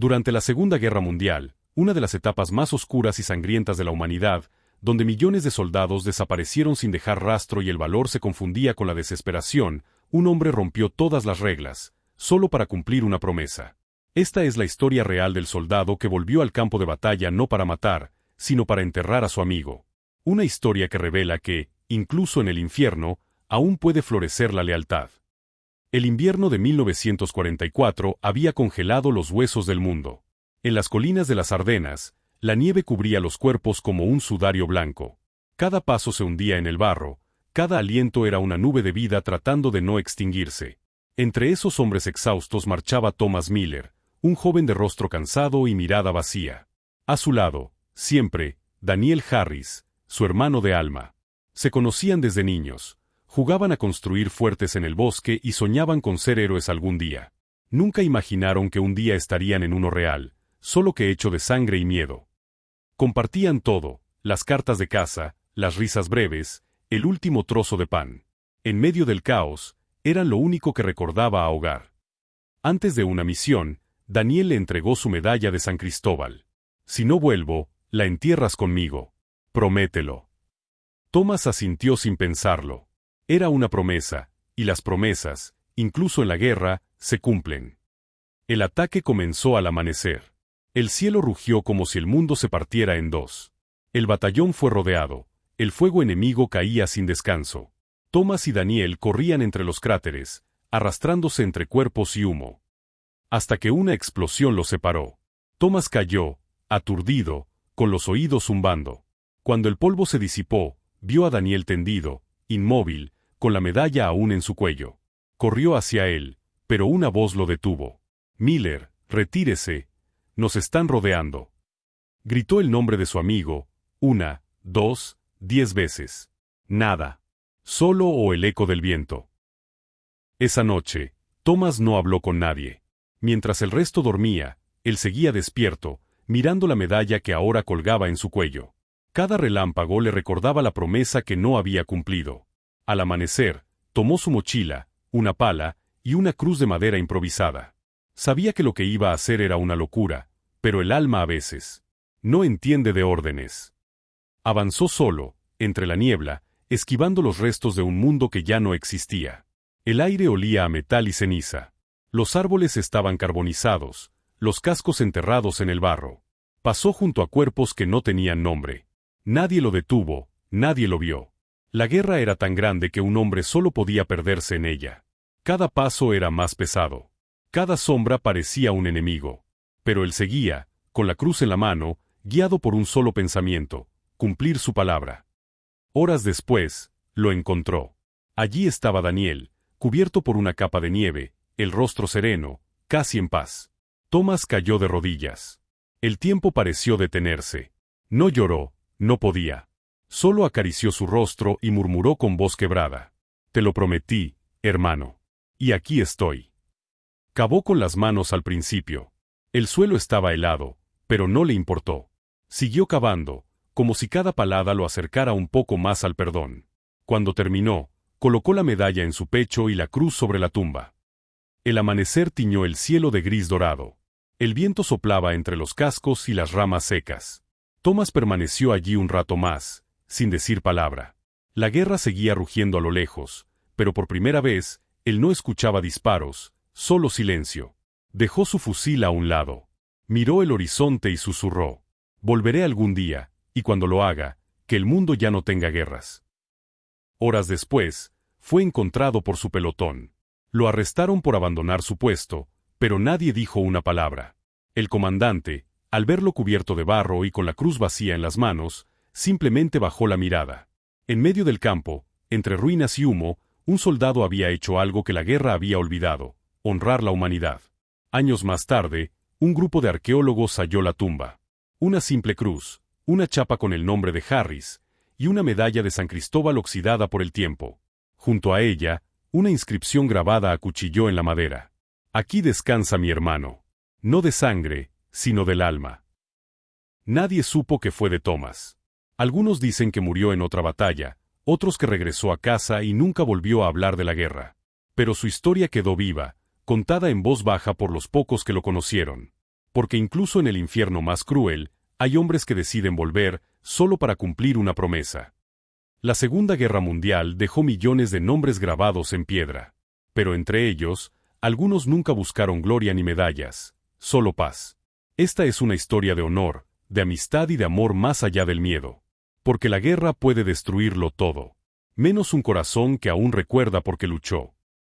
Durante la Segunda Guerra Mundial, una de las etapas más oscuras y sangrientas de la humanidad, donde millones de soldados desaparecieron sin dejar rastro y el valor se confundía con la desesperación, un hombre rompió todas las reglas, solo para cumplir una promesa. Esta es la historia real del soldado que volvió al campo de batalla no para matar, sino para enterrar a su amigo. Una historia que revela que, incluso en el infierno, aún puede florecer la lealtad. El invierno de 1944 había congelado los huesos del mundo. En las colinas de las Ardenas, la nieve cubría los cuerpos como un sudario blanco. Cada paso se hundía en el barro, cada aliento era una nube de vida tratando de no extinguirse. Entre esos hombres exhaustos marchaba Thomas Miller, un joven de rostro cansado y mirada vacía. A su lado, siempre, Daniel Harris, su hermano de alma. Se conocían desde niños. Jugaban a construir fuertes en el bosque y soñaban con ser héroes algún día. Nunca imaginaron que un día estarían en uno real, solo que hecho de sangre y miedo. Compartían todo, las cartas de caza, las risas breves, el último trozo de pan. En medio del caos, eran lo único que recordaba a Hogar. Antes de una misión, Daniel le entregó su medalla de San Cristóbal. Si no vuelvo, la entierras conmigo. Promételo. Thomas asintió sin pensarlo. Era una promesa, y las promesas, incluso en la guerra, se cumplen. El ataque comenzó al amanecer. El cielo rugió como si el mundo se partiera en dos. El batallón fue rodeado, el fuego enemigo caía sin descanso. Thomas y Daniel corrían entre los cráteres, arrastrándose entre cuerpos y humo. Hasta que una explosión los separó. Thomas cayó, aturdido, con los oídos zumbando. Cuando el polvo se disipó, vio a Daniel tendido, inmóvil, con la medalla aún en su cuello. Corrió hacia él, pero una voz lo detuvo. Miller, retírese, nos están rodeando. Gritó el nombre de su amigo, 1, 2, 10 veces. Nada. Solo o el eco del viento. Esa noche, Thomas no habló con nadie. Mientras el resto dormía, él seguía despierto, mirando la medalla que ahora colgaba en su cuello. Cada relámpago le recordaba la promesa que no había cumplido. Al amanecer, tomó su mochila, una pala y una cruz de madera improvisada. Sabía que lo que iba a hacer era una locura, pero el alma a veces no entiende de órdenes. Avanzó solo, entre la niebla, esquivando los restos de un mundo que ya no existía. El aire olía a metal y ceniza. Los árboles estaban carbonizados, los cascos enterrados en el barro. Pasó junto a cuerpos que no tenían nombre. Nadie lo detuvo, nadie lo vio. La guerra era tan grande que un hombre solo podía perderse en ella. Cada paso era más pesado. Cada sombra parecía un enemigo. Pero él seguía, con la cruz en la mano, guiado por un solo pensamiento: cumplir su palabra. Horas después, lo encontró. Allí estaba Daniel, cubierto por una capa de nieve, el rostro sereno, casi en paz. Thomas cayó de rodillas. El tiempo pareció detenerse. No lloró, no podía. Solo acarició su rostro y murmuró con voz quebrada: te lo prometí, hermano. Y aquí estoy. Cavó con las manos al principio. El suelo estaba helado, pero no le importó. Siguió cavando, como si cada palada lo acercara un poco más al perdón. Cuando terminó, colocó la medalla en su pecho y la cruz sobre la tumba. El amanecer tiñó el cielo de gris dorado. El viento soplaba entre los cascos y las ramas secas. Thomas permaneció allí un rato más, sin decir palabra. La guerra seguía rugiendo a lo lejos, pero por primera vez, él no escuchaba disparos, solo silencio. Dejó su fusil a un lado. Miró el horizonte y susurró: volveré algún día, y cuando lo haga, que el mundo ya no tenga guerras. Horas después, fue encontrado por su pelotón. Lo arrestaron por abandonar su puesto, pero nadie dijo una palabra. El comandante, al verlo cubierto de barro y con la cruz vacía en las manos, simplemente bajó la mirada. En medio del campo, entre ruinas y humo, un soldado había hecho algo que la guerra había olvidado: honrar la humanidad. Años más tarde, un grupo de arqueólogos halló la tumba. Una simple cruz, una chapa con el nombre de Harris, y una medalla de San Cristóbal oxidada por el tiempo. Junto a ella, una inscripción grabada a cuchillo en la madera: aquí descansa mi hermano. No de sangre, sino del alma. Nadie supo qué fue de Thomas. Algunos dicen que murió en otra batalla, otros que regresó a casa y nunca volvió a hablar de la guerra. Pero su historia quedó viva, contada en voz baja por los pocos que lo conocieron. porque incluso en el infierno más cruel, hay hombres que deciden volver solo para cumplir una promesa. La Segunda Guerra Mundial dejó millones de nombres grabados en piedra. Pero entre ellos, algunos nunca buscaron gloria ni medallas, solo paz. Esta es una historia de honor, de amistad y de amor más allá del miedo. Porque la guerra puede destruirlo todo, menos un corazón que aún recuerda por qué luchó.